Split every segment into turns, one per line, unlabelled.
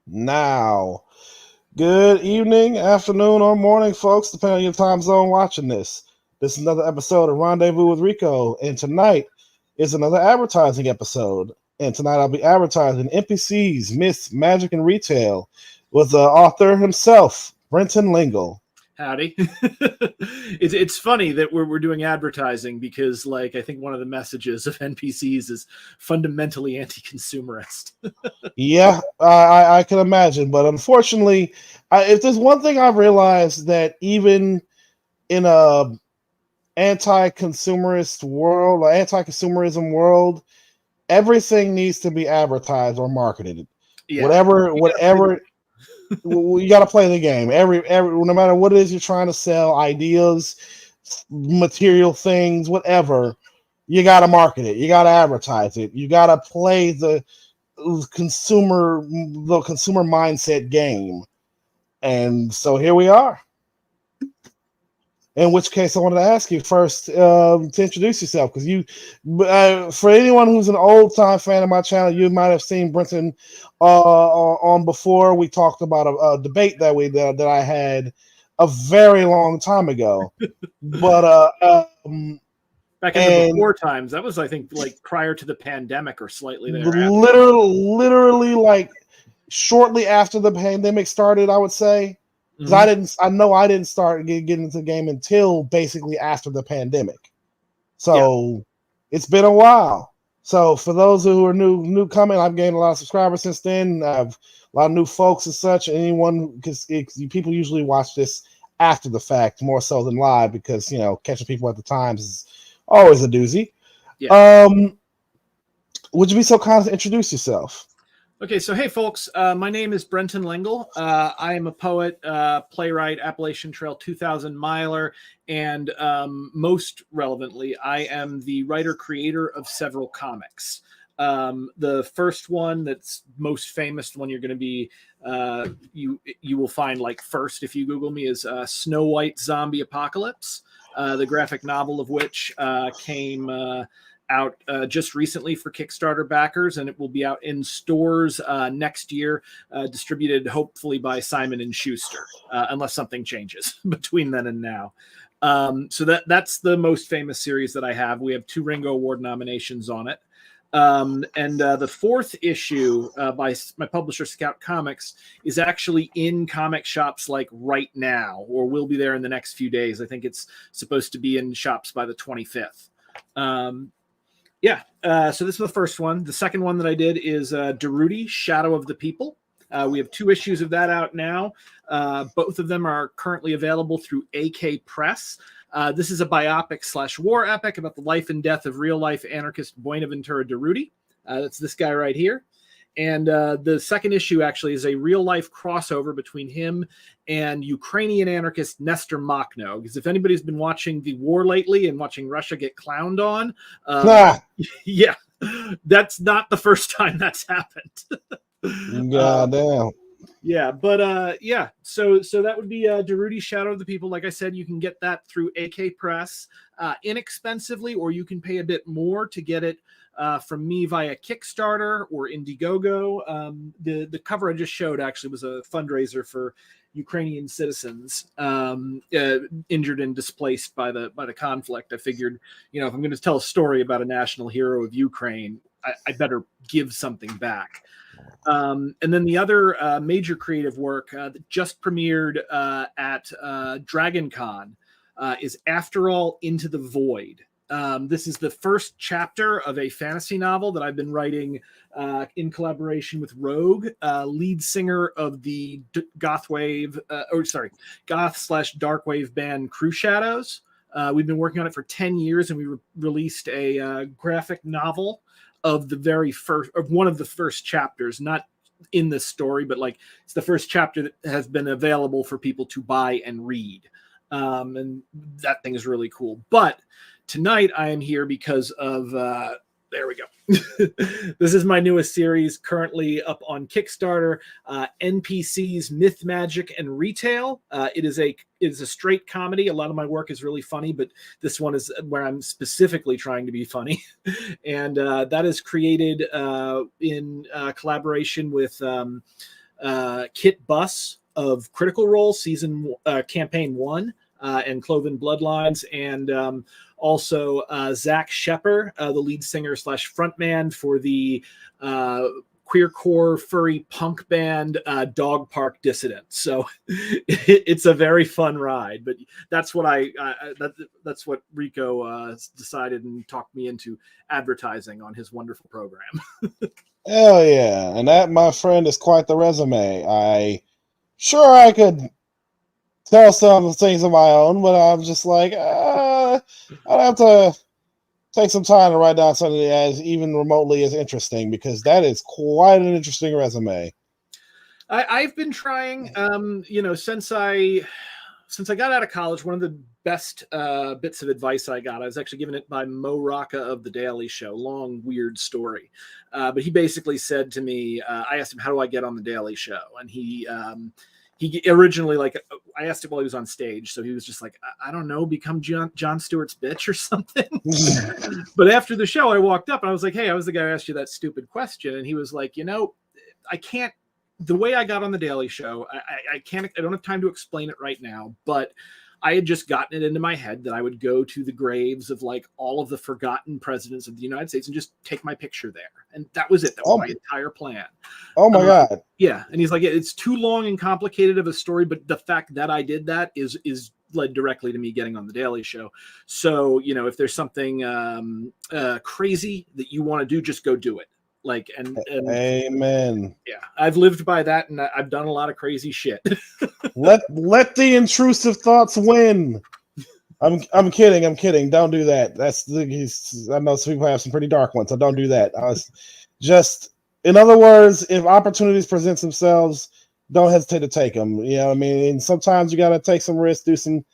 now. Good evening, afternoon, or morning, folks, depending on your time zone watching this. This is another episode of Rendezvous with Rico, and tonight is another advertising episode. And tonight I'll be advertising NPCs, Myths, Magic, and Retail with the author himself, Brenton Lengel.
Howdy. It's funny that we're doing advertising because, like, I think one of the messages of NPCs is fundamentally anti-consumerist.
Yeah, I can imagine. But unfortunately, if there's one thing I've realized, that even in a anti-consumerist world, or anti-consumerism world, everything needs to be advertised or marketed.
Yeah.
Whatever. You got to play the game. Every no matter what it is you're trying to sell, ideas, material things, whatever, you got to market it. You got to advertise it. You got to play the consumer mindset game. And so here we are. In which case, I wanted to ask you first to introduce yourself, because for anyone who's an old-time fan of my channel, you might have seen Brenton on before. We talked about a debate that I had a very long time ago. But
back in the before times, that was, I think, like prior to the pandemic or slightly thereafter.
Literally, like shortly after the pandemic started, I would say. Because I didn't start getting into the game until basically after the pandemic. So It's been a while. So for those who are new coming, I've gained a lot of subscribers since then. I have a lot of new folks and such. Because people usually watch this after the fact more so than live, because catching people at the times is always a doozy. Yeah. Would you be so kind to introduce yourself?
Okay, so hey folks, my name is Brenton Lengel. I am a poet, playwright, Appalachian Trail 2000 miler, and most relevantly, I am the writer-creator of several comics. The first one that's most famous, the one you're going to be, you will find like first if you Google me, is Snow White Zombie Apocalypse, the graphic novel of which came out just recently for Kickstarter backers, and it will be out in stores next year, distributed hopefully by Simon & Schuster, unless something changes between then and now. So that's the most famous series that I have. We have 2 Ringo Award nominations on it. And the 4th issue by my publisher Scout Comics is actually in comic shops like right now, or will be there in the next few days. I think it's supposed to be in shops by the 25th. So this is the first one. The second one that I did is Darude, Shadow of the People. We have 2 issues of that out now. Both of them are currently available through AK Press. This is a biopic/war epic about the life and death of real-life anarchist Buenaventura Darude. That's this guy right here. And the second issue actually is a real-life crossover between him and Ukrainian anarchist Nestor Makhno. Because if anybody's been watching the war lately and watching Russia get clowned on, yeah, that's not the first time that's happened.
Goddamn.
Yeah, but so that would be Darude, Shadow of the People. Like I said, you can get that through AK Press inexpensively, or you can pay a bit more to get it from me via Kickstarter or Indiegogo. The cover I just showed actually was a fundraiser for Ukrainian citizens injured and displaced by the conflict. I figured, if I'm going to tell a story about a national hero of Ukraine, I better give something back. And then the other major creative work that just premiered at Dragon Con is After All, Into the Void. This is the first chapter of a fantasy novel that I've been writing in collaboration with Rogue, lead singer of the goth/darkwave band Crew Shadows. We've been working on it for 10 years, and we released a graphic novel of one of the first chapters, not in this story, but like it's the first chapter that has been available for people to buy and read. And that thing is really cool. But tonight I am here because of there we go. This is my newest series, currently up on Kickstarter, NPCs, Myth, Magic, and Retail. It is a straight comedy. A lot of my work is really funny, but this one is where I'm specifically trying to be funny. And that is created in collaboration with Kit Buss of Critical Role campaign 1 and Cloven Bloodlines, and also Zach Shepper, the lead singer / frontman for the queercore furry punk band Dog Park Dissident. So it's a very fun ride, but that's what that's what Rico decided and talked me into advertising on his wonderful program.
Hell yeah. And that, my friend, is quite the resume. I could tell some things of my own, but I'm just like, I'd have to take some time to write down something as even remotely as interesting, because that is quite an interesting resume.
I've been trying, since I got out of college, one of the best bits of advice I got, I was actually given it by Mo Rocca of The Daily Show. Long, weird story. But he basically said to me, I asked him, how do I get on The Daily Show? And he originally, I asked him while he was on stage. So he was just like, I don't know, become Jon Stewart's bitch or something. But after the show, I walked up and I was like, hey, I was the guy who asked you that stupid question. And he was like, I can't, the way I got on The Daily Show, I don't have time to explain it right now, but I had just gotten it into my head that I would go to the graves of all of the forgotten presidents of the United States and just take my picture there. And that was it. That was my entire plan.
Oh my God.
Yeah. And he's like, it's too long and complicated of a story, but the fact that I did that is led directly to me getting on The Daily Show. So, if there's something crazy that you want to do, just go do it. And
amen.
Yeah, I've lived by that, and I've done a lot of crazy shit.
let the intrusive thoughts win. I'm kidding. Don't do that. I know some people have some pretty dark ones, so don't do that. In other words, if opportunities present themselves, don't hesitate to take them. You know what I mean? And sometimes you got to take some risks, do some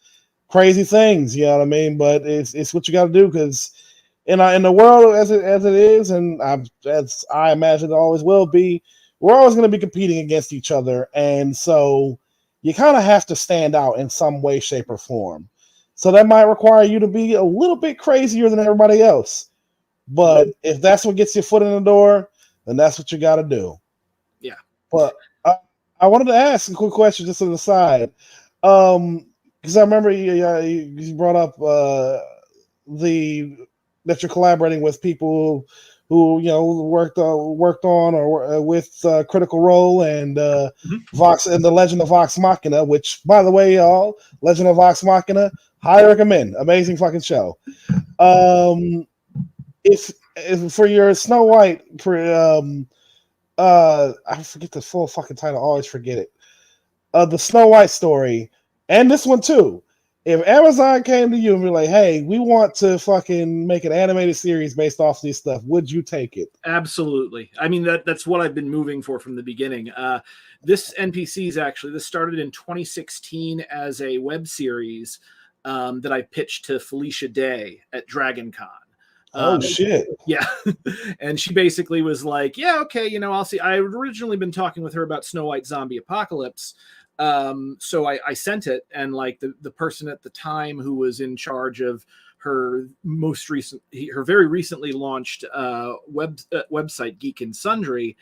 crazy things. You know what I mean? But it's what you got to do, because in the world as it is, and as I imagine it always will be, we're always going to be competing against each other, and so you kind of have to stand out in some way, shape, or form. So that might require you to be a little bit crazier than everybody else. But if that's what gets your foot in the door, then that's what you got to do.
Yeah.
But I wanted to ask a quick question just on the side, because I remember you brought up that you're collaborating with people who worked on or with Critical Role and Vox and the Legend of Vox Machina, which, by the way, y'all, Legend of Vox Machina, highly recommend. Amazing fucking show. If for your Snow White, I forget the full fucking title. I always forget it. The Snow White story, and this one too. If Amazon came to you and be like, hey, we want to fucking make an animated series based off this stuff, would you take it?
Absolutely. I mean, that's what I've been moving for from the beginning. This NPCs, actually, this started in 2016 as a web series that I pitched to Felicia Day at Dragon Con.
Oh, shit.
Yeah. And she basically was like, yeah, okay, I'll see. I had originally been talking with her about Snow White Zombie Apocalypse. So I sent it, and the person at the time who was in charge of her very recently launched website, Geek and Sundry,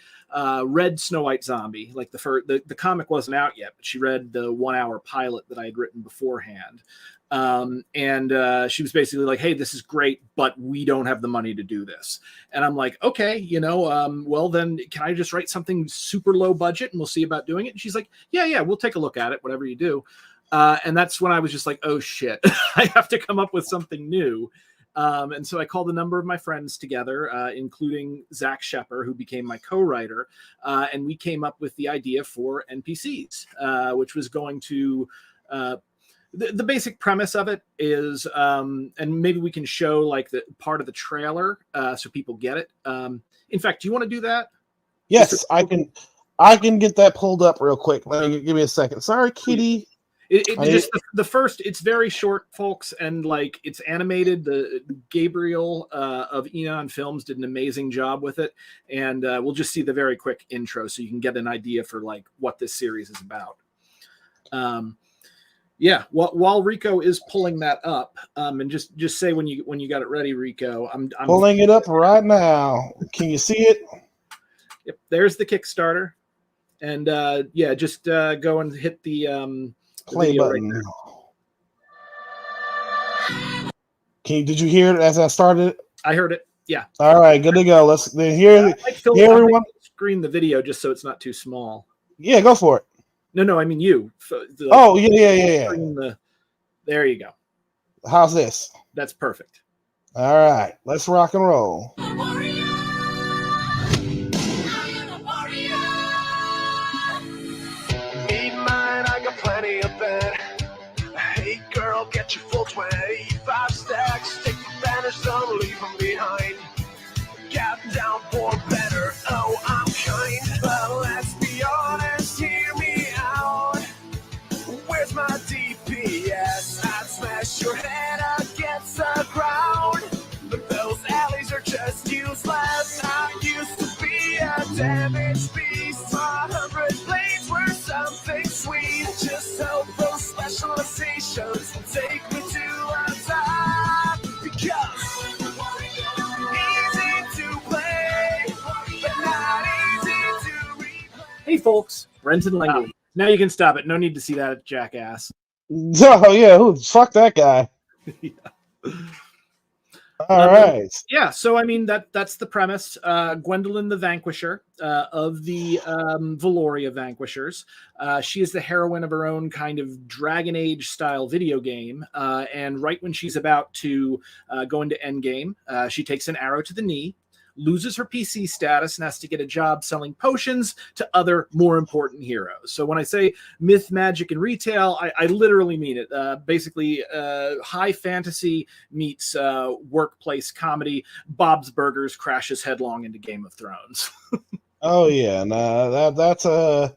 read Snow White Zombie. The comic wasn't out yet, but she read the 1-hour pilot that I had written beforehand. And she was basically like, hey, this is great, but we don't have the money to do this. And I'm like, okay, well then can I just write something super low budget and we'll see about doing it? And she's like, yeah, we'll take a look at it, whatever you do. And that's when I was just like, oh shit, I have to come up with something new. And so I called a number of my friends together, including Zach Shepper, who became my co-writer. And we came up with the idea for NPCs, which was going to, the basic premise of it is, and maybe we can show the part of the trailer so people get it. In fact, do you want to do that?
Yes, I can get that pulled up real quick. Give me a second. Sorry, kitty.
The first, it's very short, folks, and it's animated. The Gabriel of Eon Films did an amazing job with it, and we'll just see the very quick intro so you can get an idea for what this series is about. Yeah, while Rico is pulling that up, and just say when you got it ready, Rico. I'm
pulling it up right now. Can you see it?
Yep, there's the Kickstarter. And yeah, just go and hit the
Play button.
Right.
Did you hear it as I started?
I heard it. Yeah.
All right, good to go. Let's hear everyone.
Screen the video just so it's not too small.
Yeah, go for it.
No, I mean you.
Oh yeah.
There you go.
How's this?
That's perfect.
All right, let's rock and roll. Plenty of bed. Hey girl, get your full 25 stacks. Take the banners, don't leave them behind. Get down for better. Oh, I'm kind, but let's be honest. Hear me out. Where's my DPS? I'd smash your head against the ground. But those alleys are just useless. I used to be a damaged beast. My 100 blades were something sweet. Just hope those specializations will take me to a top. Because easy to play, but not easy to replay. Hey folks, Brenton Lengel. Now you can stop it. No need to see that jackass. Oh yeah, fuck that guy. Yeah. All right.
Yeah, so I mean that's the premise. Gwendolyn the Vanquisher of the Valoria Vanquishers. She is the heroine of her own kind of Dragon Age style video game. And right when she's about to go into endgame, she takes an arrow to the knee, loses her PC status, and has to get a job selling potions to other more important heroes. So when I say myth, magic, and retail, I literally mean it. Basically, high fantasy meets workplace comedy. Bob's Burgers crashes headlong into Game of Thrones.
Oh yeah, nah, that's a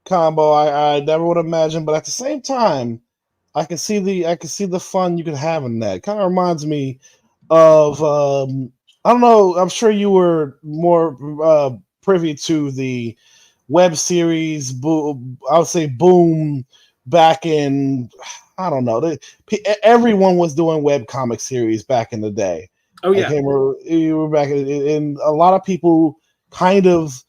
combo I never would imagine, but at the same time, I can see the fun you could have in that. Kind of reminds me of I don't know. I'm sure you were more privy to the web series. I would say boom back in. I don't know. Everyone was doing web comic series back in the day.
Oh yeah,
you were back and a lot of people kind of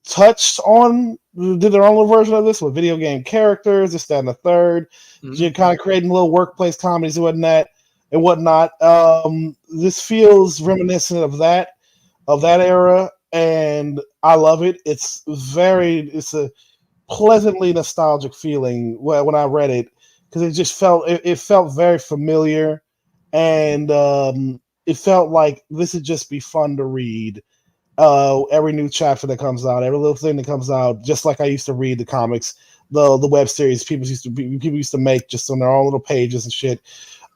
touched on, did their own little version of this with video game characters, this, that, and the third. Mm-hmm. You're kind of creating little workplace comedies and whatnot. This feels reminiscent of that era, and I love it. It's a pleasantly nostalgic feeling when I read it, because it felt very familiar, and it felt like this would just be fun to read. Every new chapter that comes out, every little thing that comes out, just like I used to read the comics, the web series people used to make just on their own little pages and shit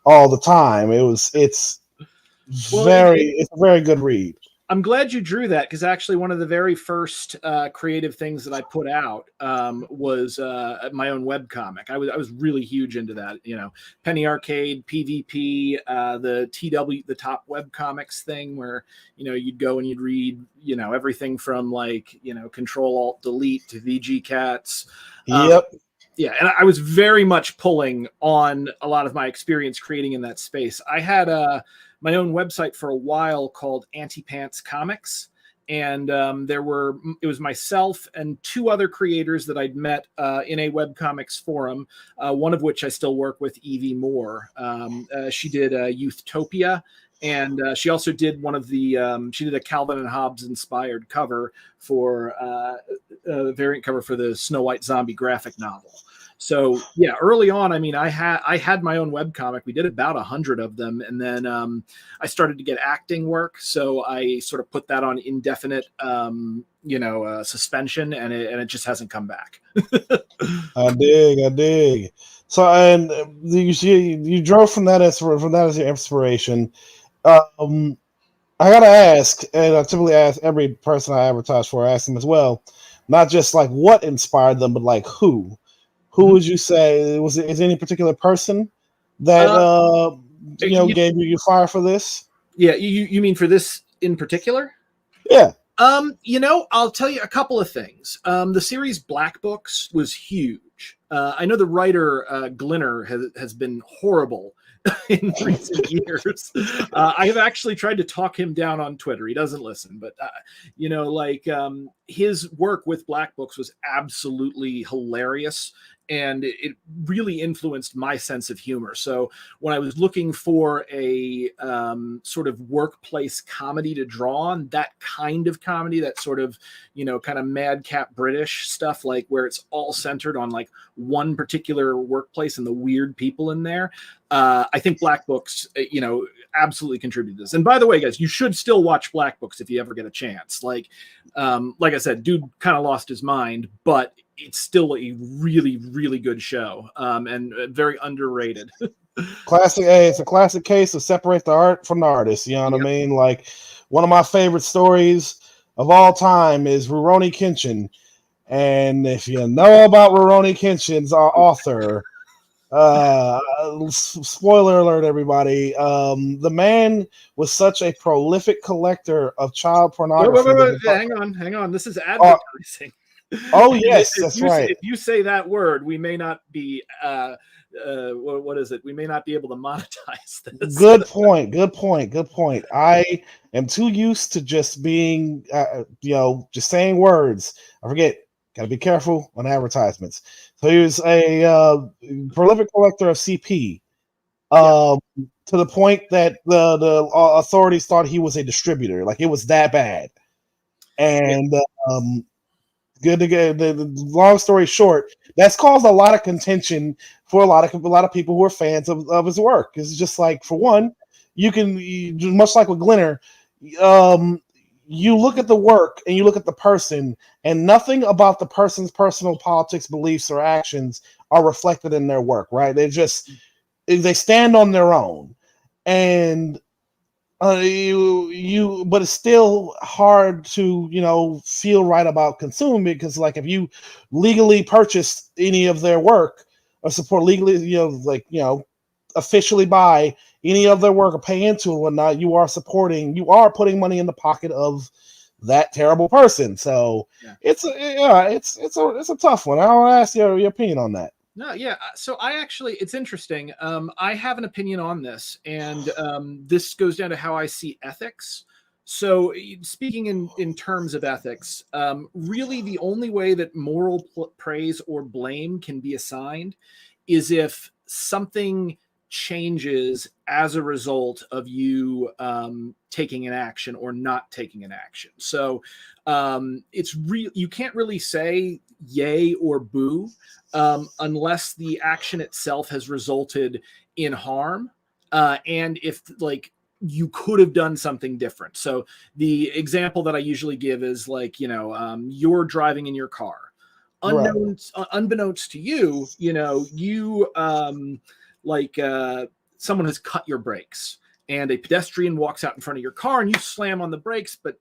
all the time. It's a very good read.
I'm glad you drew that, because actually one of the very first creative things that I put out was my own webcomic. I was really huge into that, Penny Arcade, PvP, the Top Webcomics thing, where you'd go and you'd read everything from Control Alt Delete to VG Cats.
Yep.
Yeah, and I was very much pulling on a lot of my experience creating in that space. I had my own website for a while called Anti-Pants Comics, and it was myself and two other creators that I'd met in a webcomics forum, one of which I still work with, Evie Moore. She did Youthtopia, and she also did she did a Calvin and Hobbes inspired cover for a variant cover for the Snow White zombie graphic novel. So yeah, early on, I mean, I had my own webcomic. We did about 100 of them, and then I started to get acting work, so I sort of put that on indefinite, suspension, and it just hasn't come back.
I dig. So, and you drove from that as your inspiration. I gotta ask, and I typically ask every person I advertise for, I ask them as well, not just like what inspired them, but who. Who would you say is there any particular person that gave you fire for this? Yeah,
you mean for this in particular?
Yeah.
I'll tell you a couple of things. The series Black Books was huge. I know the writer Glinner has been horrible in recent years. I have actually tried to talk him down on Twitter. He doesn't listen, but his work with Black Books was absolutely hilarious, and it really influenced my sense of humor. So when I was looking for a sort of workplace comedy to draw on, that kind of comedy, that sort of, kind of madcap British stuff, like where it's all centered on like one particular workplace and the weird people in there, I think Black Books, absolutely contributed to this. And by the way, guys, you should still watch Black Books if you ever get a chance. Like I said, dude kind of lost his mind, but it's still a really, really good show, and very underrated.
Classic. Hey, it's a classic case of separate the art from the artist. You know what I mean? Like, one of my favorite stories of all time is Rurouni Kenshin. And if you know about Rurouni Kenshin's author, spoiler alert, everybody, the man was such a prolific collector of child pornography.
Wait, hang on. This is advertising.
Oh yes, that's right.
If you say that word, we may not be what is it? We may not be able to monetize this.
Good point. I am too used to just being just saying words. I forget. Gotta be careful on advertisements. So he was a prolific collector of CP, to the point that the authorities thought he was a distributor. Like, it was that bad. And good to get the long story short, that's caused a lot of contention for a lot of people who are fans of his work. It's just like, for one, you much like with Glenner, you look at the work and you look at the person, and nothing about the person's personal politics, beliefs, or actions are reflected in their work, right? They stand on their own. And but it's still hard to feel right about consuming, because like, if you legally purchased any of their work or support legally, officially buy any of their work or pay into it and whatnot, you are putting money in the pocket of that terrible person. So it's a tough one. I want to ask your opinion on that.
No, yeah. So it's interesting. I have an opinion on this, and this goes down to how I see ethics. So speaking in terms of ethics, really the only way that moral praise or blame can be assigned is if something changes as a result of you taking an action or not taking an action. So you can't really say yay or boo unless the action itself has resulted in harm, and if you could have done something different. So the example that I usually give is you're driving in your car, unbeknownst to you, someone has cut your brakes, and a pedestrian walks out in front of your car, and you slam on the brakes, but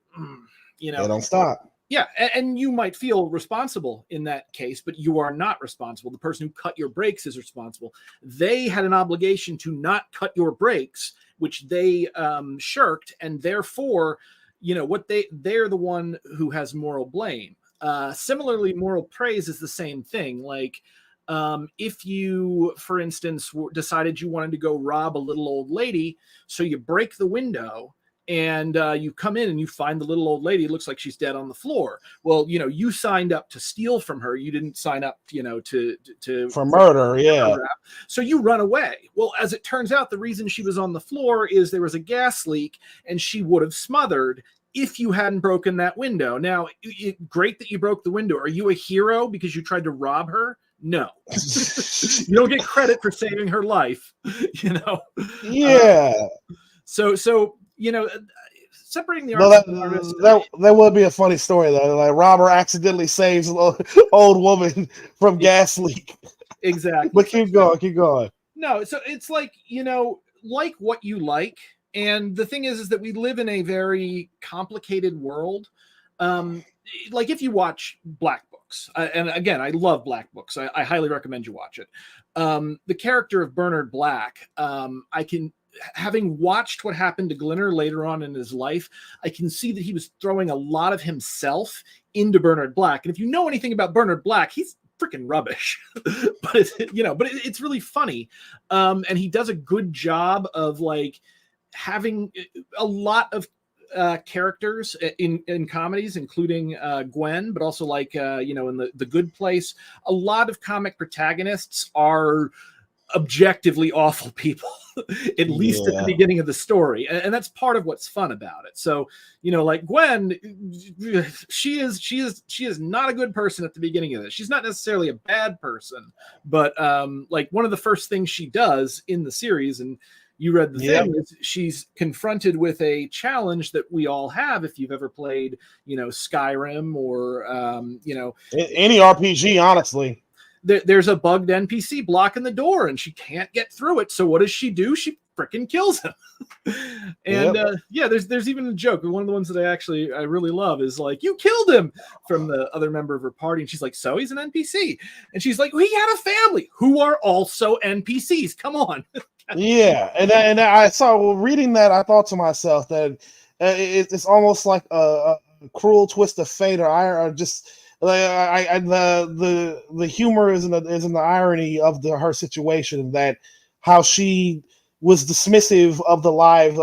they
don't stop.
Yeah, and you might feel responsible in that case, but you are not responsible. The person who cut your brakes is responsible. They had an obligation to not cut your brakes, which they shirked, and therefore, they're the one who has moral blame. Similarly, moral praise is the same thing. Like, if you, for instance, decided you wanted to go rob a little old lady, so you break the window, and you come in and you find the little old lady. It looks like she's dead on the floor. Well, you signed up to steal from her. You didn't sign up, for
murder. Yeah.
So you run away. Well, as it turns out, the reason she was on the floor is there was a gas leak, and she would have smothered if you hadn't broken that window. Now, great that you broke the window. Are you a hero because you tried to rob her? No. You don't get credit for saving her life.
Yeah.
So separating the artist and the artist.
That would be a funny story, though. Like, robber accidentally saves an old woman from gas leak.
Exactly.
But keep going.
No, so it's like what you like. And the thing is that we live in a very complicated world. Like, if you watch Black Books, and again, I love Black Books. I highly recommend you watch it. The character of Bernard Black, having watched what happened to Glenner later on in his life, I can see that he was throwing a lot of himself into Bernard Black. And if you know anything about Bernard Black, he's freaking rubbish. But it's really funny. And he does a good job of like having a lot of characters in comedies, including Gwen, but also like in the Good Place, a lot of comic protagonists are objectively awful people, at least at the beginning of the story, and that's part of what's fun about it. So like Gwen, she is not a good person at the beginning of this. She's not necessarily a bad person, but like one of the first things she does in the series, and you read the thing, is she's confronted with a challenge that we all have if you've ever played Skyrim or
any RPG, honestly.
There's a bugged NPC blocking the door and she can't get through it. So what does she do? She freaking kills him. And there's even a joke. One of the ones that I really love is like, you killed him, from the other member of her party. And she's like, so he's an NPC. And she's like, he had a family who are also NPCs. Come on.
Yeah. And I saw, reading that, I thought to myself that it's almost like a cruel twist of fate, or just the humor is in the irony of her situation, that how she was dismissive of the lives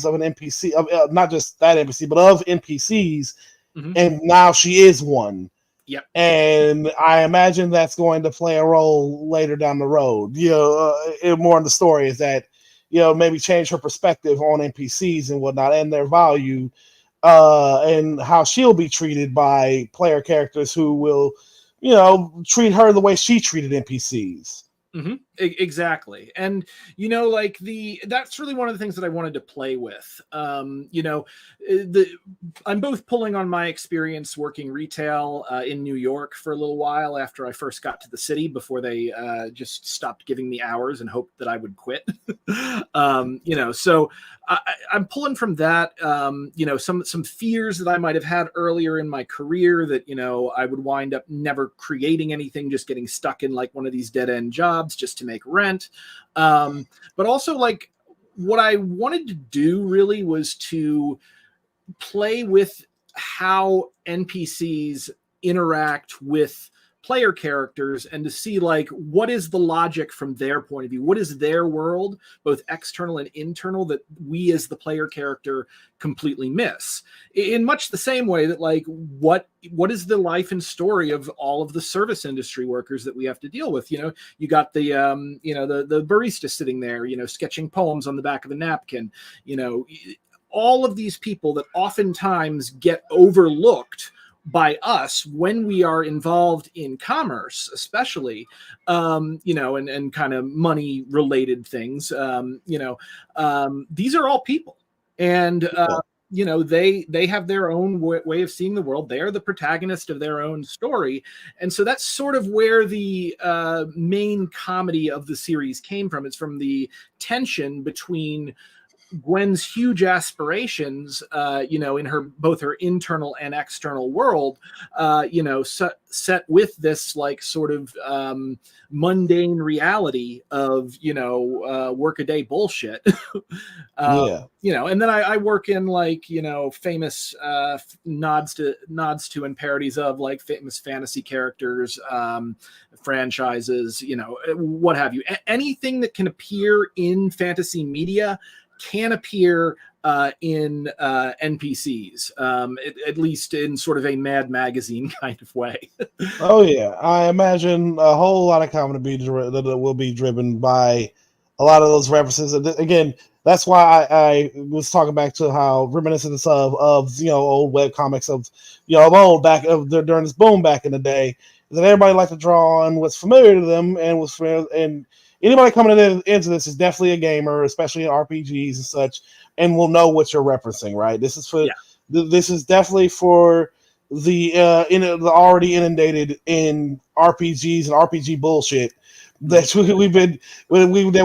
of an NPC, of not just that NPC, but of NPCs, and now she is one.
Yep.
And I imagine that's going to play a role later down the road. More in the story, is that maybe change her perspective on NPCs and whatnot, and their value. And how she'll be treated by player characters who will, treat her the way she treated NPCs.
Exactly. And like that's really one of the things that I wanted to play with. I'm both pulling on my experience working retail in New York for a little while after I first got to the city, before they just stopped giving me hours and hoped that I would quit. So I'm pulling from that, some fears that I might have had earlier in my career, that I would wind up never creating anything, just getting stuck in like one of these dead end jobs just to make rent. But also, like, what I wanted to do really was to play with how NPCs interact with player characters, and to see like what is the logic from their point of view, what is their world, both external and internal, that we as the player character completely miss, in much the same way that like what is the life and story of all of the service industry workers that we have to deal with. You got the the barista sitting there sketching poems on the back of a napkin, all of these people that oftentimes get overlooked by us when we are involved in commerce, especially, and kind of money related things. These are all people, and they have their own way of seeing the world. They are the protagonist of their own story, and so that's sort of where the main comedy of the series came from. It's from the tension between Gwen's huge aspirations, in her both her internal and external world, set with this like sort of mundane reality of workaday bullshit. And then I work in like famous nods to and parodies of like famous fantasy characters, franchises, what have you. Anything that can appear in fantasy media can appear in NPCs, at least in sort of a Mad Magazine kind of way.
Oh yeah, I imagine a whole lot of comedy that will be driven by a lot of those references. Again, that's why I was talking back to how reminiscent of old web comics of old during this boom back in the day, that everybody liked to draw on what's familiar to them and anybody coming into this is definitely a gamer, especially in RPGs and such, and will know what you're referencing, right? This is for this is definitely for the already inundated in RPGs and RPG bullshit that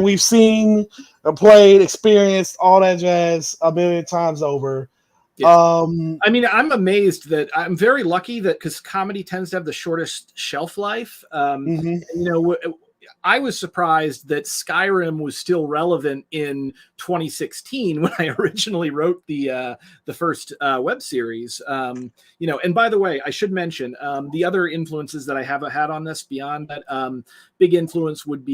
we've seen, played, experienced, all that jazz a million times over.
Yeah. I mean, I'm amazed that I'm very lucky that because comedy tends to have the shortest shelf life. I was surprised that Skyrim was still relevant in 2016 when I originally wrote the first web series. And by the way, I should mention the other influences that I have had on this beyond that. Big influence would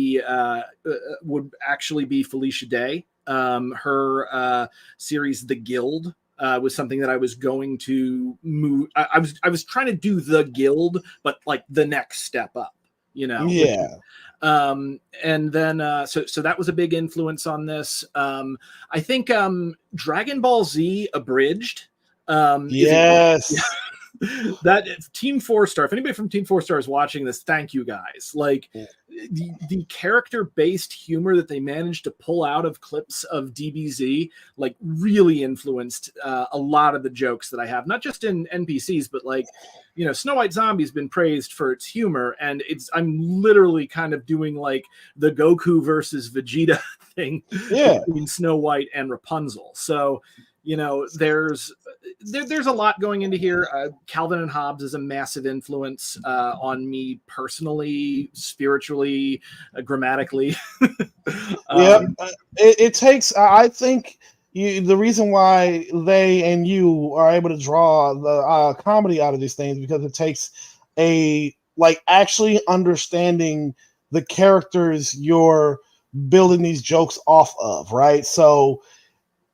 actually be Felicia Day. Her series, The Guild, was something that I was going to move. I was trying to do The Guild, but like the next step up,
Yeah.
And then so that was a big influence on this. I think Dragon Ball Z Abridged.
Yes.
That Team 4-Star. If anybody from Team 4-Star is watching this, thank you guys. Like the character-based humor that they managed to pull out of clips of DBZ, like really influenced a lot of the jokes that I have, not just in NPCs, but like, Snow White Zombie's been praised for its humor, and I'm literally kind of doing like the Goku versus Vegeta thing between Snow White and Rapunzel. So, there's a lot going into here. Calvin and Hobbes is a massive influence on me personally, spiritually, grammatically.
It takes, I think, the reason why they and you are able to draw the comedy out of these things, because it takes actually understanding the characters you're building these jokes off of, right? So,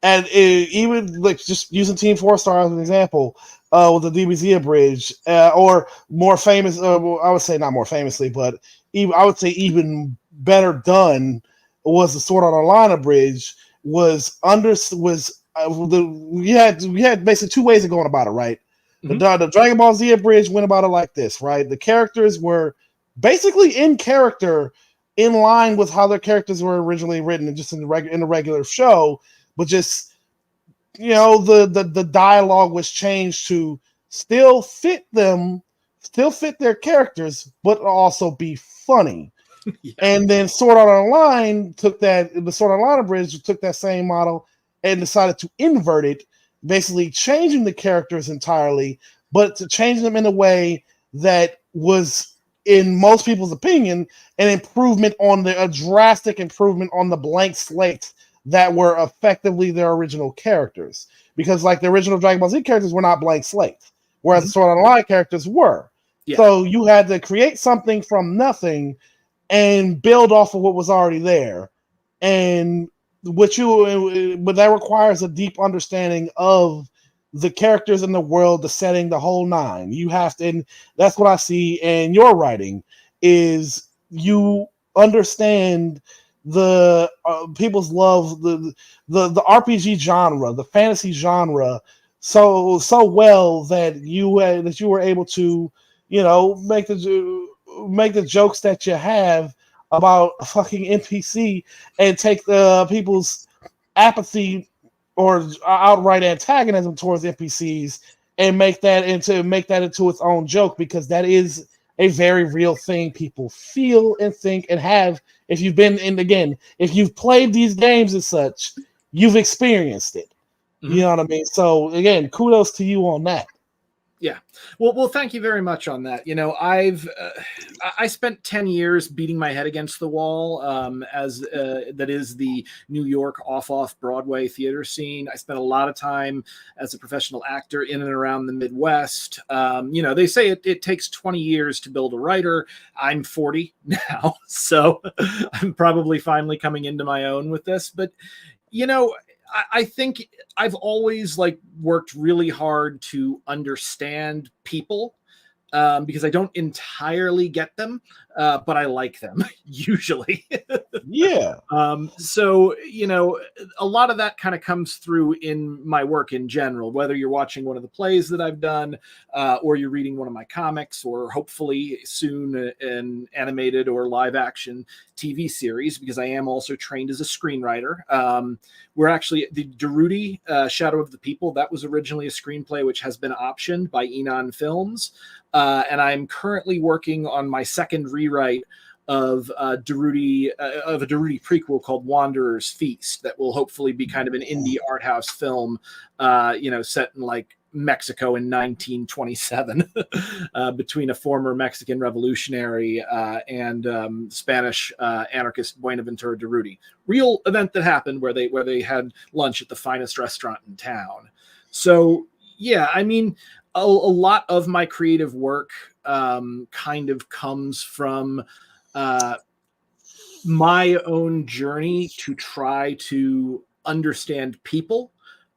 and even like just using Team 4-Star as an example, with the DBZ Abridged, or more famous, I would say not more famously, but I would say even better done was the Sword Art Online Abridged. We had basically two ways of going about it, right? Mm-hmm. The Dragon Ball Z Abridged went about it like this, right? The characters were basically in character, in line with how their characters were originally written, and just in the regular show. But just, the dialogue was changed to still fit their characters, but also be funny. Yeah. And then Sword Art Online the Sword Art Online Abridged took that same model and decided to invert it, basically changing the characters entirely, but to change them in a way that was, in most people's opinion, a drastic improvement on the blank slates that were effectively their original characters, because like the original Dragon Ball Z characters were not blank slates, whereas the Sword Art Online characters were. Yeah. So you had to create something from nothing and build off of what was already there, but that requires a deep understanding of the characters in the world, the setting, the whole nine. You have to, and that's what I see in your writing, is you understand the people's love, the RPG genre, the fantasy genre, so well that you were able to, make the jokes that you have about a fucking NPC and take the people's apathy or outright antagonism towards NPCs and make that into its own joke, because that is a very real thing people feel and think and have. If you've played these games and such, you've experienced it. Mm-hmm. You know what I mean? So again, kudos to you on that.
Yeah. Well, thank you very much on that. I spent 10 years beating my head against the wall that is the New York off Broadway theater scene. I spent a lot of time as a professional actor in and around the Midwest. They say it takes 20 years to build a writer. I'm 40 now, so I'm probably finally coming into my own with this. But, I think I've always worked really hard to understand people, because I don't entirely get them, but I like them usually.
Yeah.
So, a lot of that kind of comes through in my work in general, whether you're watching one of the plays that I've done, or you're reading one of my comics, or hopefully soon an animated or live action TV series, because I am also trained as a screenwriter. We're actually the Darude, Shadow of the People. That was originally a screenplay, which has been optioned by Enon Films. And I'm currently working on my second rewrite of a Darude prequel called Wanderer's Feast, that will hopefully be kind of an indie art house film, set in Mexico in 1927 between a former Mexican revolutionary and Spanish anarchist Buenaventura Durruti. Real event that happened where they had lunch at the finest restaurant in town. So yeah, I mean, a lot of my creative work kind of comes from my own journey to try to understand people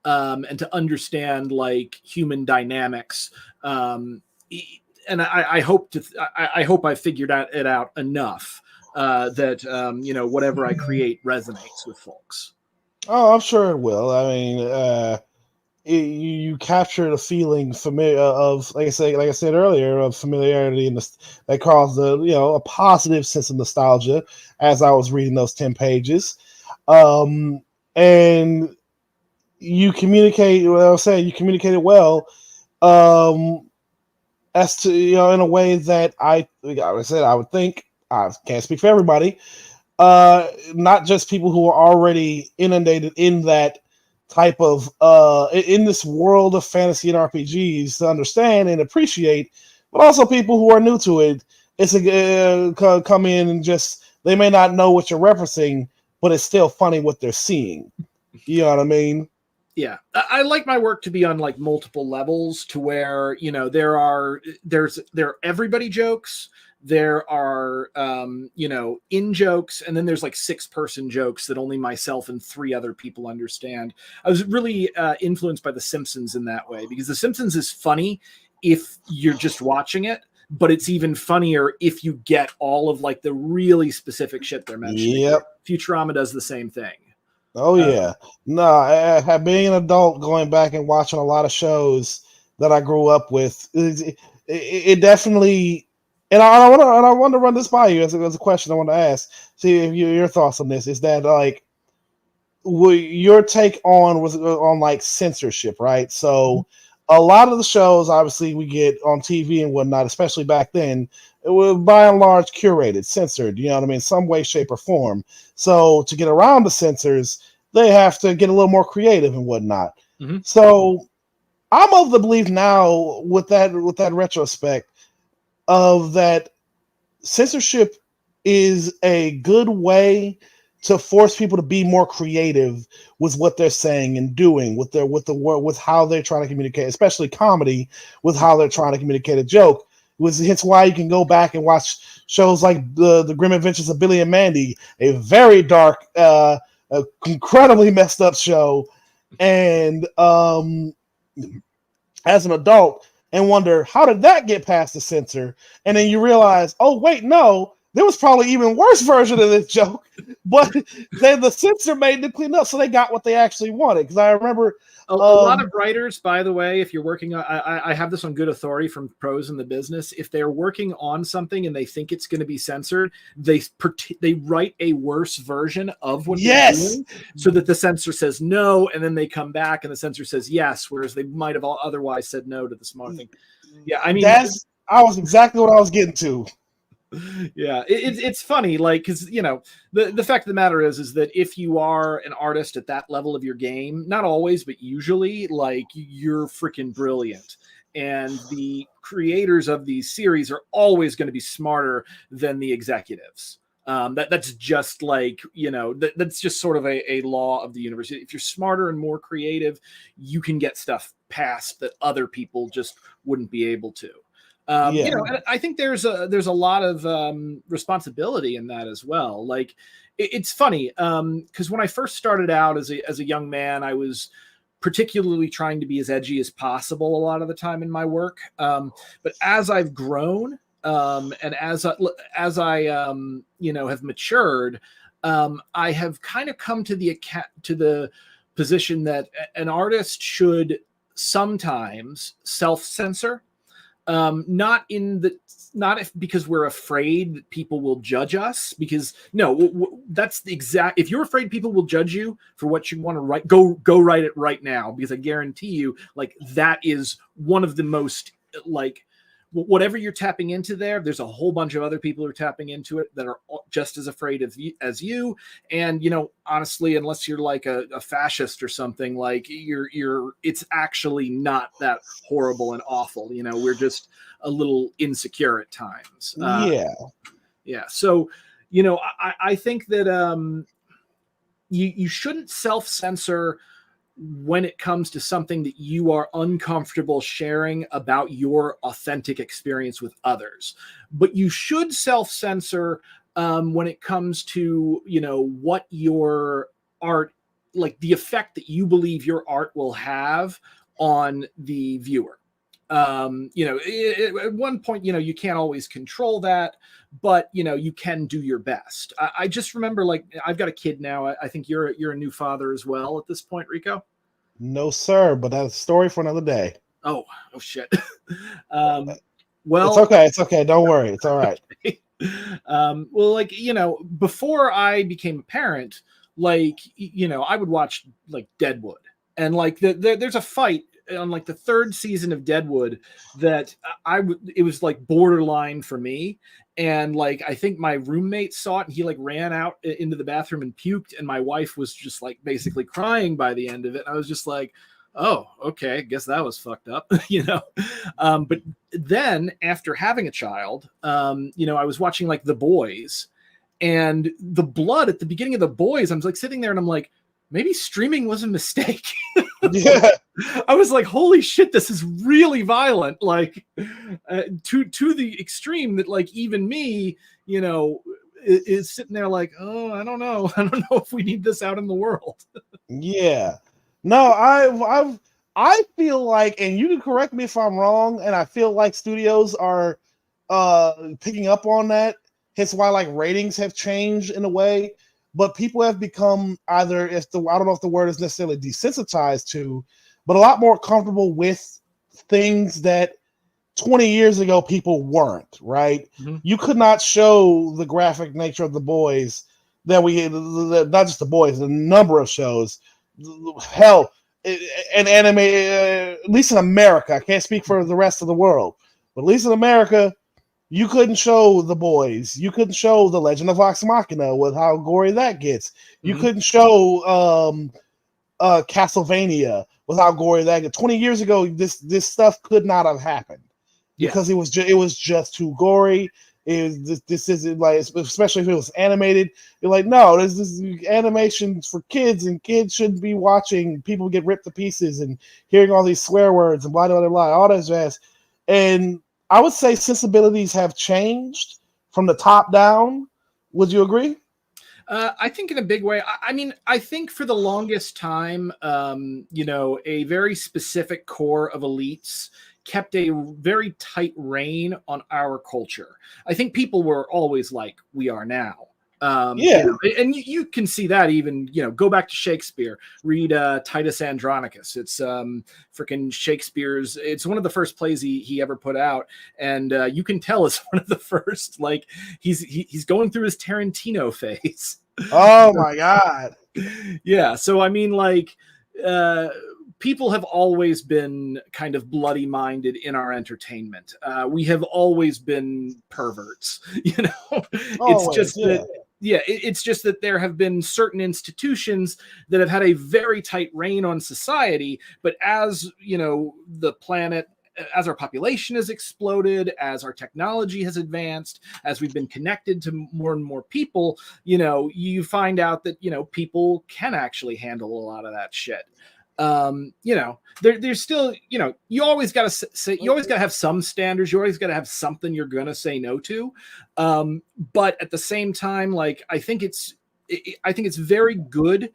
and to understand like human dynamics. And I hope I figured it out enough that you know, whatever I create resonates with folks.
Oh, I'm sure it will. I mean, you capture the feeling familiar of, like I said earlier, of familiarity, and that caused a positive sense of nostalgia as I was reading those 10 pages. And you communicate. Well, I was saying you communicated well, as to in a way that like I said, I would think, I can't speak for everybody. Not just people who are already inundated in that type of in this world of fantasy and RPGs to understand and appreciate, but also people who are new to it. It's come in and just, they may not know what you're referencing, but it's still funny what they're seeing. You know what I mean?
Yeah, I like my work to be on like multiple levels, to where there are everybody jokes. There are, in jokes, and then there's like 6-person jokes that only myself and 3 other people understand. I was really influenced by The Simpsons in that way, because The Simpsons is funny if you're just watching it, but it's even funnier if you get all of like the really specific shit they're mentioning.
Yep.
Futurama does the same thing.
Oh yeah. No, being an adult, going back and watching a lot of shows that I grew up with, it definitely. And I want to run this by you as a question I want to ask. See if your thoughts on this. Is that like your take on like censorship, right? So a lot of the shows, obviously, we get on TV and whatnot, especially back then, it was by and large curated, censored. You know what I mean? Some way, shape, or form. So to get around the censors, they have to get a little more creative and whatnot. Mm-hmm. So I'm of the belief now, with that retrospect, of that censorship is a good way to force people to be more creative with what they're saying and doing, with how they're trying to communicate, especially comedy, with how they're trying to communicate a joke. Hence why you can go back and watch shows like the Grim Adventures of Billy and Mandy, a very dark, incredibly messed up show, and as an adult, and wonder, how did that get past the censor? And then you realize, oh wait, no, there was probably even worse version of this joke, but then the censor made them clean up, so they got what they actually wanted. Because I remember
a lot of writers, by the way, if you're working on, I have this on good authority from pros in the business. If they're working on something and they think it's going to be censored, they write a worse version of what they're doing, so that the censor says no, and then they come back and the censor says yes, whereas they might have otherwise said no to the smart thing. Yeah, I mean,
I was exactly what I was getting to.
Yeah, it's funny, like, because the fact of the matter is that if you are an artist at that level of your game, not always, but usually, like, you're freaking brilliant, and the creators of these series are always going to be smarter than the executives. That's just like, that's just sort of a law of the universe. If you're smarter and more creative, you can get stuff passed that other people just wouldn't be able to. I think there's a lot of responsibility in that as well. Like, it's funny because when I first started out as a young man, I was particularly trying to be as edgy as possible a lot of the time in my work. But as I've grown and as I have matured, I have kind of come to the position that an artist should sometimes self-censor. Not because we're afraid that people will judge us, because that's the exact, if you're afraid people will judge you for what you want to write, go write it right now, because I guarantee you, like, that is one of the most, like, whatever you're tapping into there's a whole bunch of other people who are tapping into it that are just as afraid of you as you. And, honestly, unless you're like a fascist or something, like it's actually not that horrible and awful. We're just a little insecure at times. Yeah. So, I think that you shouldn't self-censor when it comes to something that you are uncomfortable sharing about your authentic experience with others. But you should self-censor when it comes to, what your art, like the effect that you believe your art will have on the viewer. At one point, you can't always control that, but you can do your best. I just remember, like, I've got a kid now. I think you're a new father as well at this point, Rico.
No, sir, but that's a story for another day.
Oh shit. Well,
it's okay. Don't worry. It's all right.
Okay. Well, like, before I became a parent, like, I would watch like Deadwood, and like there's a fight on like the third season of Deadwood that it was like borderline for me. And like, I think my roommate saw it and he like ran out into the bathroom and puked. And my wife was just like basically crying by the end of it. I was just like, oh, okay, I guess that was fucked up, But then after having a child, I was watching like The Boys, and the blood at the beginning of The Boys, I'm like sitting there and I'm like, maybe streaming was a mistake.
Yeah.
I was like, holy shit, this is really violent. Like to the extreme that like even me, is sitting there like, oh, I don't know if we need this out in the world.
Yeah. No, I feel like, and you can correct me if I'm wrong, and I feel like studios are picking up on that. Hence why like ratings have changed in a way, but people have become either, I don't know if the word is necessarily desensitized to, but a lot more comfortable with things that 20 years ago people weren't, right? Mm-hmm. You could not show the graphic nature of The Boys that not just The Boys, the number of shows. Hell, an anime, at least in America, I can't speak for the rest of the world, but at least in America, you couldn't show The Boys. You couldn't show The Legend of Vox Machina with how gory that gets. You couldn't show Castlevania with how gory that gets. 20 years ago, this stuff could not have happened because it was just too gory. This isn't like, especially if it was animated. You're like, no, this is animation for kids, and kids shouldn't be watching people get ripped to pieces and hearing all these swear words and blah blah blah, all that jazz. And I would say sensibilities have changed from the top down. Would you agree?
I think in a big way. I mean, I think for the longest time, a very specific core of elites kept a very tight rein on our culture. I think people were always like we are now. And you can see that even, go back to Shakespeare, read Titus Andronicus. It's freaking Shakespeare's. It's one of the first plays he ever put out. And you can tell it's one of the first, like he's going through his Tarantino phase.
Oh my God.
Yeah. So, I mean, like, people have always been kind of bloody minded in our entertainment. We have always been perverts, It's just that. Yeah, it's just that there have been certain institutions that have had a very tight rein on society. But as, the planet, as our population has exploded, as our technology has advanced, as we've been connected to more and more people, you find out that, people can actually handle a lot of that shit. There's still, you always got to say, you always got to have some standards. You always got to have something you're going to say no to. But at the same time, like, I think it's very good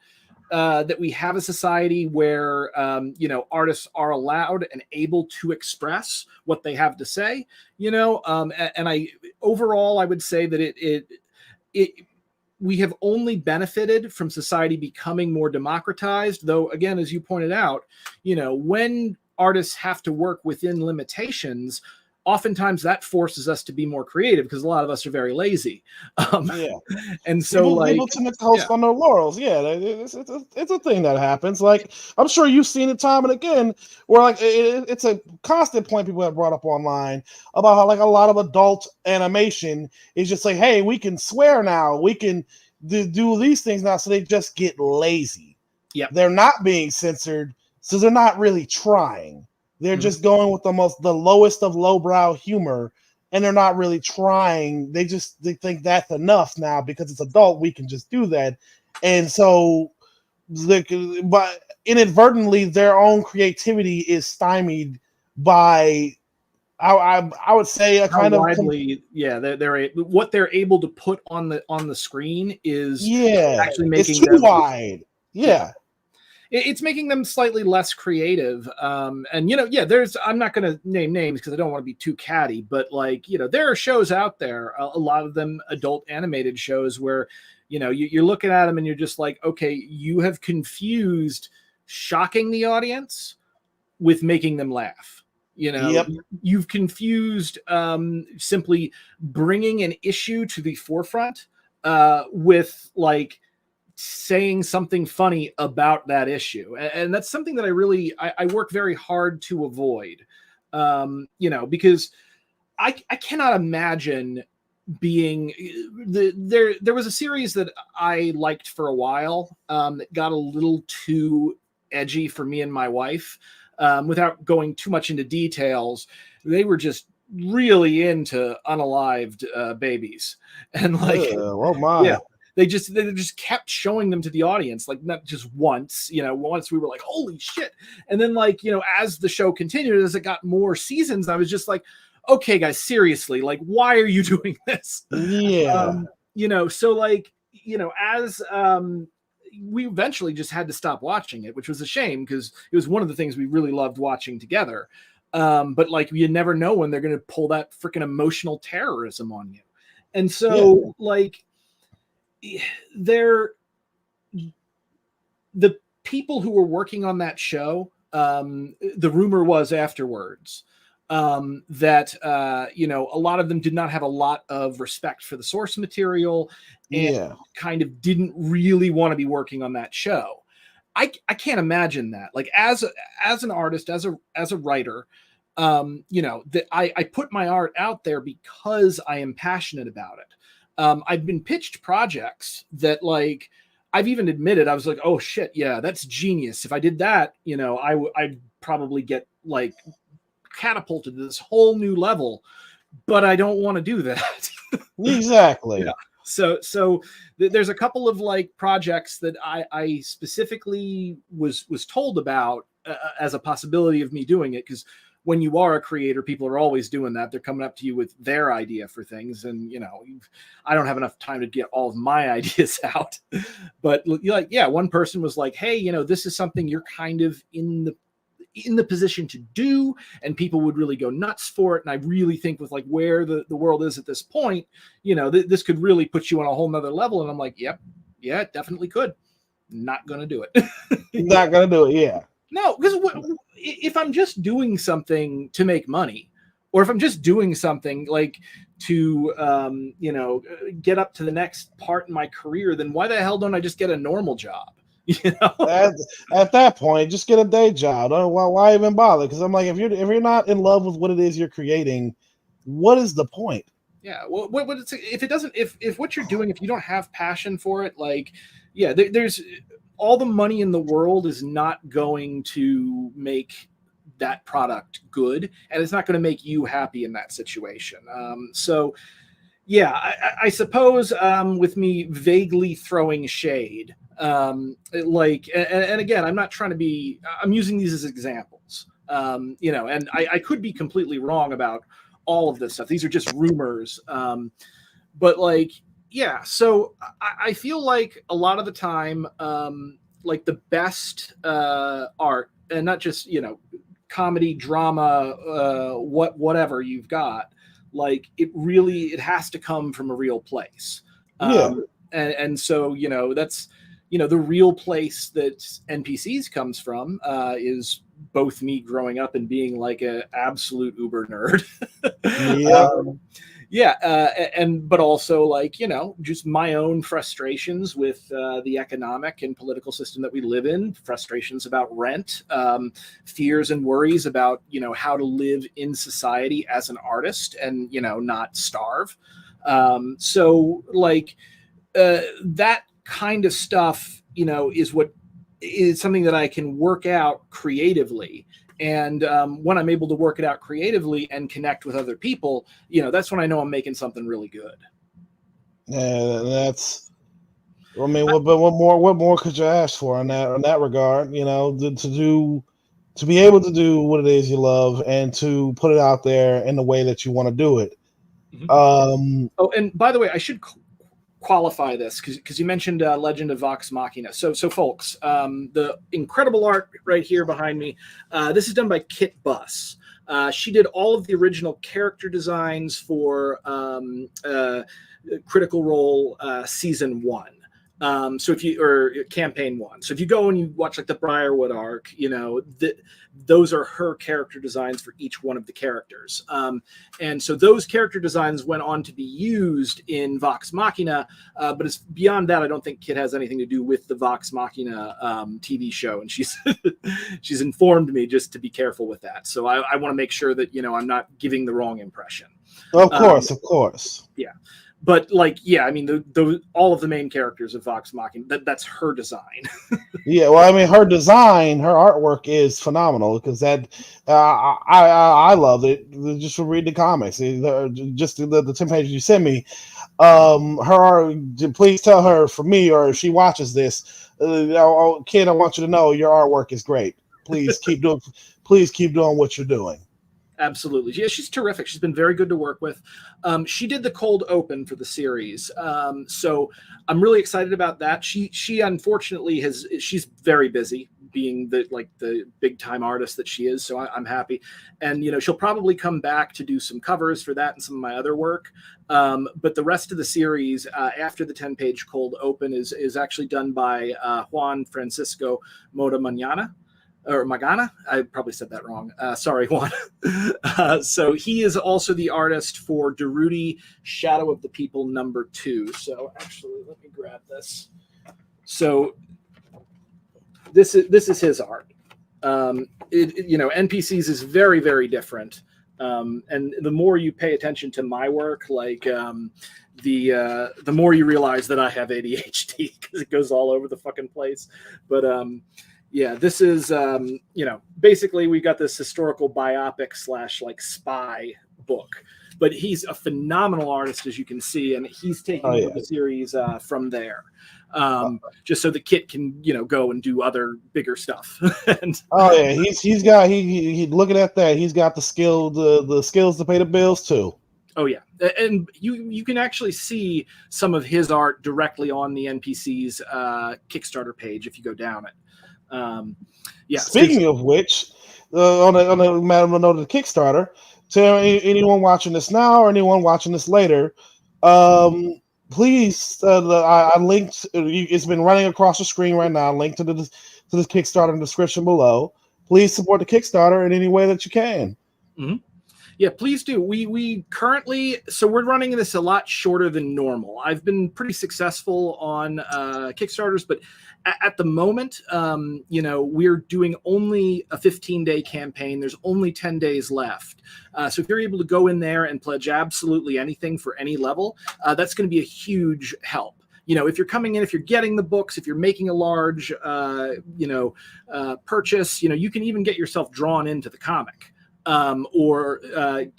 that we have a society where, artists are allowed and able to express what they have to say, and overall, I would say that we have only benefited from society becoming more democratized, though, again, as you pointed out, when artists have to work within limitations, oftentimes that forces us to be more creative because a lot of us are very lazy.
Yeah.
And so
people tend to host on their laurels. Yeah, it's a thing that happens. Like, I'm sure you've seen it time and again, where like it's a constant point people have brought up online about how like a lot of adult animation is just like, hey, we can swear now, we can do these things now, so they just get lazy.
Yeah,
they're not being censored, so they're not really trying. They're just going with the lowest of lowbrow humor, and they're not really trying. They think that's enough now because it's adult. We can just do that, and so, but inadvertently, their own creativity is stymied by, I would say, a kind
widely, they're what they're able to put on the screen is actually making
it's too wide. Yeah.
It's making them slightly less creative. And, I'm not going to name names because I don't want to be too catty, but like, there are shows out there, a lot of them adult animated shows where, you're looking at them and you're just like, okay, you have confused shocking the audience with making them laugh. You've confused simply bringing an issue to the forefront with like, saying something funny about that issue. And that's something that I work very hard to avoid, because I cannot imagine being there was a series that I liked for a while that got a little too edgy for me and my wife. Without going too much into details, they were just really into unalived babies, and like,
oh my.
Yeah. They just kept showing them to the audience, like not just once, once we were like, holy shit. And then like, as the show continued, as it got more seasons, I was just like, okay, guys, seriously, like, why are you doing this?
Yeah.
So like, as we eventually just had to stop watching it, which was a shame because it was one of the things we really loved watching together. But like, you never know when they're going to pull that freaking emotional terrorism on you. And so like, the people who were working on that show, the rumor was afterwards that a lot of them did not have a lot of respect for the source material and kind of didn't really want to be working on that show. I can't imagine that. Like as an artist, as a writer, that I put my art out there because I am passionate about it. I've been pitched projects that like, I've even admitted, I was like, oh shit, yeah, that's genius. If I did that, I'd probably get like catapulted to this whole new level, but I don't want to do that.
Exactly.
Yeah. So there's a couple of like projects that I specifically was told about as a possibility of me doing it. Cause when you are a creator, people are always doing that. They're coming up to you with their idea for things. And, I don't have enough time to get all of my ideas out. But like, yeah, one person was like, hey, this is something you're kind of in the position to do, and people would really go nuts for it. And I really think with like where the world is at this point, this could really put you on a whole nother level. And I'm like, yep, yeah, it definitely could. Not going to do it.
Not going to do it. Yeah.
No, because if I'm just doing something to make money, or if I'm just doing something like to, get up to the next part in my career, then why the hell don't I just get a normal job?
At that point, just get a day job. Why even bother? Because I'm like, if you're not in love with what it is you're creating, what is the point?
Yeah. Well, if what you're doing, if you don't have passion for it, like, yeah, there's all the money in the world is not going to make that product good, and it's not going to make you happy in that situation. So yeah, I suppose with me vaguely throwing shade, and again, I'm not trying to be, I'm using these as examples, and I could be completely wrong about all of this stuff. These are just rumors. But like, yeah, so I feel like a lot of the time, like the best art, and not just, comedy, drama, whatever you've got, like it has to come from a real place. And so, that's, the real place that NPCs comes from is both me growing up and being like an absolute uber nerd. But also like, you know, just my own frustrations with the economic and political system that we live in, frustrations about rent, fears and worries about, you know, how to live in society as an artist and, you know, not starve. So like that kind of stuff, you know, is something that I can work out creatively. And when I'm able to work it out creatively and connect with other people, you know, that's when I know I'm making something really good.
Yeah, that's. I mean, what more could you ask for in that regard? You know, to be able to do what it is you love and to put it out there in the way that you want to do it.
Oh, and by the way, I should qualify this because you mentioned Legend of Vox Machina. So folks, the incredible art right here behind me, this is done by Kit Buss. She did all of the original character designs for Critical Role season 1. So if you, or campaign 1, so if you go and you watch like the Briarwood arc, you know, those are her character designs for each one of the characters. And so those character designs went on to be used in Vox Machina, but it's beyond that. I don't think Kit has anything to do with the Vox Machina TV show. And she's informed me just to be careful with that. So I want to make sure that, you know, I'm not giving the wrong impression.
Of course.
Yeah. But like, yeah, I mean, all of the main characters of Vox Machina, that's her design.
Yeah, well, I mean, her design, her artwork is phenomenal because that I love it. Just read the comics, just the 10 pages you sent me. Please tell her for me, or if she watches this, kid, I want you to know your artwork is great. Please keep doing what you're doing.
Absolutely. Yeah, she's terrific. She's been very good to work with. She did the cold open for the series. So I'm really excited about that. She unfortunately she's very busy being the big time artist that she is. So I'm happy. And, you know, she'll probably come back to do some covers for that and some of my other work. But the rest of the series after the 10-page cold open is actually done by Juan Francisco Mota Mañana. Or Magana, I probably said that wrong. Sorry, Juan. So he is also the artist for Durruti Shadow of the People #2. So actually, let me grab this. So this is his art. You know, NPCs is very, very different. And the more you pay attention to my work, like the more you realize that I have ADHD because it goes all over the fucking place. But yeah, this is, you know, basically we got this historical biopic / like spy book, but he's a phenomenal artist, as you can see, and he's taking over the series from there, just so the Kit can, you know, go and do other bigger stuff. And,
he's got he looking at that, he's got the skills to pay the bills too.
Oh yeah, and you can actually see some of his art directly on the NPCs Kickstarter page if you go down it. Yeah.
Speaking of which, on a matter of note of the Kickstarter, tell anyone watching this now or anyone watching this later, please. I linked. It's been running across the screen right now. Link to the Kickstarter in the description below. Please support the Kickstarter in any way that you can.
Mm-hmm. Yeah, please do. We currently, so we're running this a lot shorter than normal. I've been pretty successful on Kickstarters, but at the moment, you know, we're doing only a 15-day campaign. There's only 10 days left. So if you're able to go in there and pledge absolutely anything for any level, that's going to be a huge help. You know, if you're coming in, if you're getting the books, if you're making a large, purchase, you know, you can even get yourself drawn into the comic. Or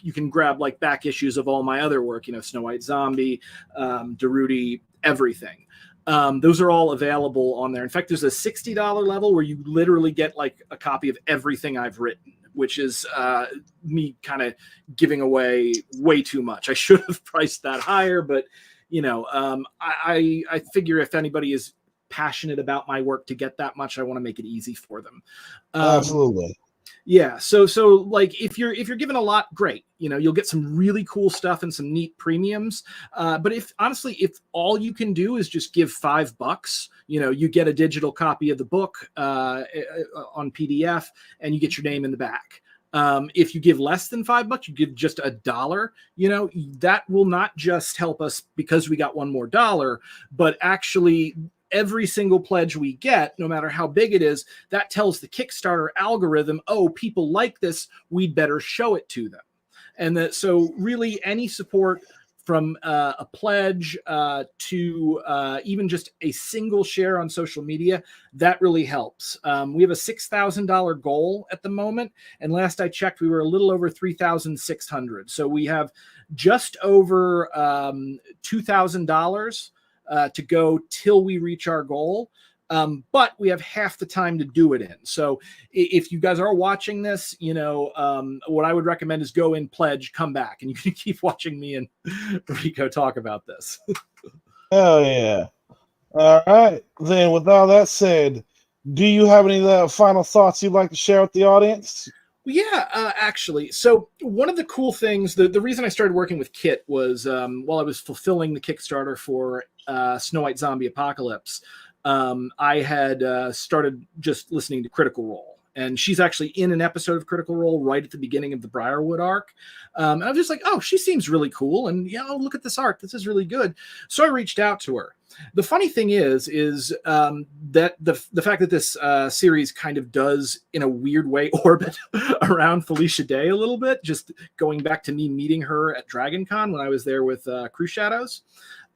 you can grab like back issues of all my other work, you know, Snow White Zombie, Durruti, everything. Those are all available on there. In fact, there's a $60 level where you literally get like a copy of everything I've written, which is me kind of giving away way too much. I should have priced that higher, but, you know, I figure if anybody is passionate about my work to get that much, I want to make it easy for them.
Absolutely.
Yeah. So like if you're given a lot, great. You'll get some really cool stuff and some neat premiums. But if all you can do is just give $5, you get a digital copy of the book on PDF, and you get your name in the back. If you give less than $5, you give just $1, that will not just help us because we got one more dollar, but actually every single pledge we get, no matter how big it is, that tells the Kickstarter algorithm, oh, people like this, we'd better show it to them. And so really any support from a pledge to even just a single share on social media, that really helps. We have a $6,000 goal at the moment. And last I checked, we were a little over 3,600. So we have just over $2,000 to go till we reach our goal. But we have half the time to do it in. So if you guys are watching this, what I would recommend is go in, pledge, come back, and you can keep watching me and Rico talk about this.
Hell yeah. All right. Then with all that said, do you have any final thoughts you'd like to share with the audience?
Yeah, actually. So one of the cool things, the reason I started working with Kit was while I was fulfilling the Kickstarter for Snow White Zombie Apocalypse, I had started just listening to Critical Role. And she's actually in an episode of Critical Role right at the beginning of the Briarwood arc. And I was just like, oh, she seems really cool. And, look at this art. This is really good. So I reached out to her. The funny thing is that the fact that this series kind of does, in a weird way, orbit around Felicia Day a little bit, just going back to me meeting her at Dragon Con when I was there with Crew Shadows,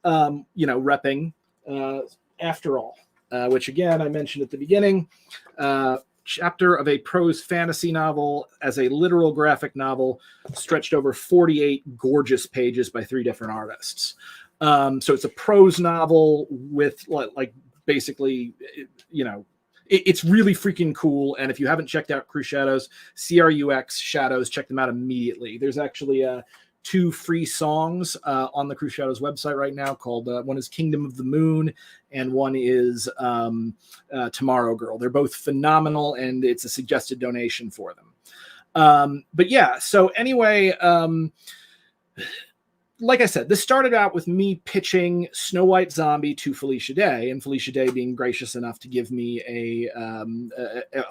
repping After All, which, again, I mentioned at the beginning, chapter of a prose fantasy novel as a literal graphic novel stretched over 48 gorgeous pages by 3 different artists. So it's a prose novel with like basically, it's really freaking cool. And if you haven't checked out Crew Shadows, CRUX Shadows, check them out immediately. There's actually 2 free songs on the Crew Shadows website right now called, one is Kingdom of the Moon and one is Tomorrow Girl. They're both phenomenal, and it's a suggested donation for them. But yeah, so anyway, like I said, this started out with me pitching Snow White Zombie to Felicia Day, and Felicia Day being gracious enough to give me a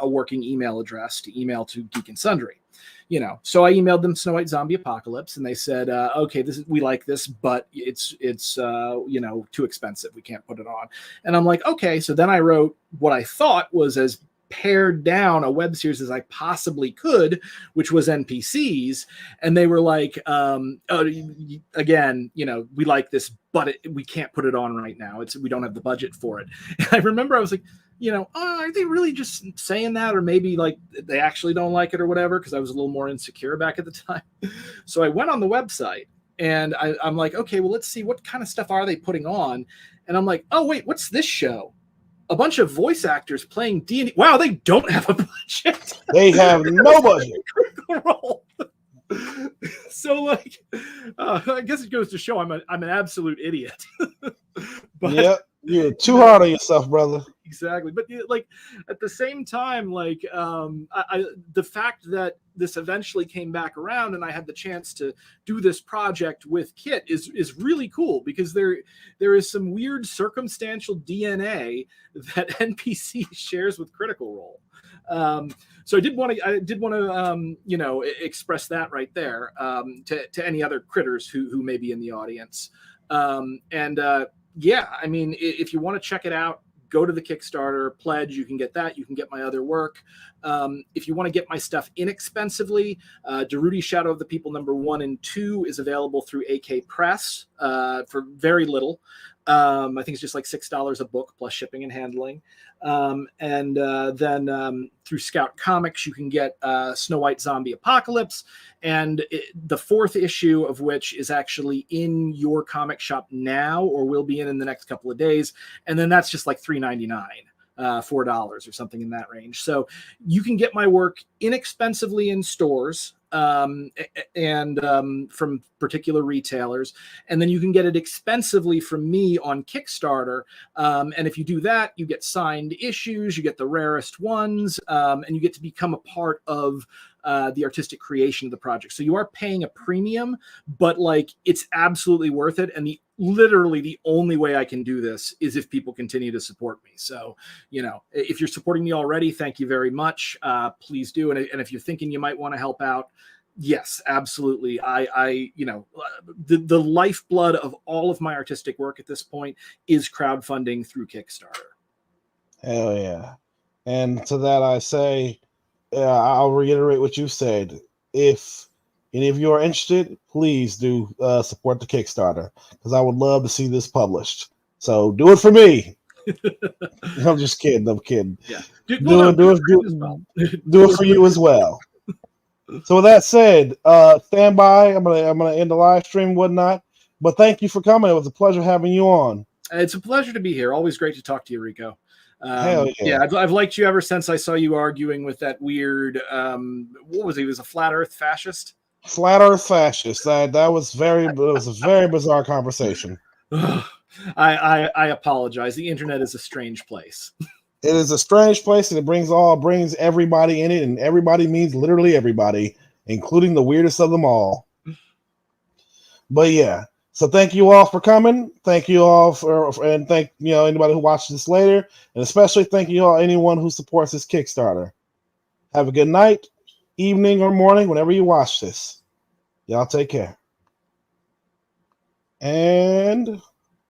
working email address to email to Geek and Sundry. So I emailed them Snow White Zombie Apocalypse, and they said, okay, we like this, but it's too expensive. We can't put it on. And I'm like, okay. So then I wrote what I thought was as pared down a web series as I possibly could, which was NPCs. And they were like, again, we like this, but we can't put it on right now. We don't have the budget for it. And I remember I was like, are they really just saying that? Or maybe like they actually don't like it or whatever, because I was a little more insecure back at the time. So I went on the website and I'm like, okay, well, let's see, what kind of stuff are they putting on? And I'm like, oh, wait, what's this show? A bunch of voice actors playing D&D. Wow, they don't have a budget.
They have no budget.
So, I guess it goes to show I'm an absolute idiot. But
yep, you're too hard on yourself, brother.
Exactly, but at the same time, the fact that this eventually came back around and I had the chance to do this project with Kit is really cool, because there is some weird circumstantial DNA that NPC shares with Critical Role. So I did want to express that right there to any other critters who may be in the audience. Yeah, I mean, if you want to check it out, go to the Kickstarter, pledge. You can get that. You can get my other work. If you want to get my stuff inexpensively, Daruti Shadow of the People #1 and 2 is available through AK Press for very little. I think it's just like $6 a book plus shipping and handling. Then through Scout Comics, you can get Snow White Zombie Apocalypse, and the 4th issue of which is actually in your comic shop now, or will be in the next couple of days. And then that's just like $3.99. $4 or something in that range. So you can get my work inexpensively in stores. and from particular retailers. And then you can get it expensively from me on Kickstarter. And if you do that, you get signed issues, you get the rarest ones, and you get to become a part of the artistic creation of the project. So you are paying a premium, but like it's absolutely worth it. And literally the only way I can do this is if people continue to support me. So, if you're supporting me already, thank you very much. Please do. And if you're thinking you might want to help out, yes, absolutely. The lifeblood of all of my artistic work at this point is crowdfunding through Kickstarter.
Hell yeah. And to that I say, I'll reiterate what you said. If any of you are interested, please do support the Kickstarter, because I would love to see this published. So do it for me. I'm just kidding. I'm kidding.
Yeah.
Do it for you as well. So with that said, stand by. I'm gonna end the live stream and whatnot. But thank you for coming. It was a pleasure having you on.
It's a pleasure to be here. Always great to talk to you, Rico.
Hell yeah.
I've liked you ever since I saw you arguing with that weird what was he? He was a flat earth fascist?
Flat earth fascist. It was a very bizarre conversation.
I apologize. The internet is a strange place.
It is a strange place, and it brings everybody in it, and everybody means literally everybody, including the weirdest of them all. But yeah. So thank you all for coming. Thank you all and thank anybody who watches this later, and especially thank you all anyone who supports this Kickstarter. Have a good night, evening, or morning whenever you watch this. Y'all take care. And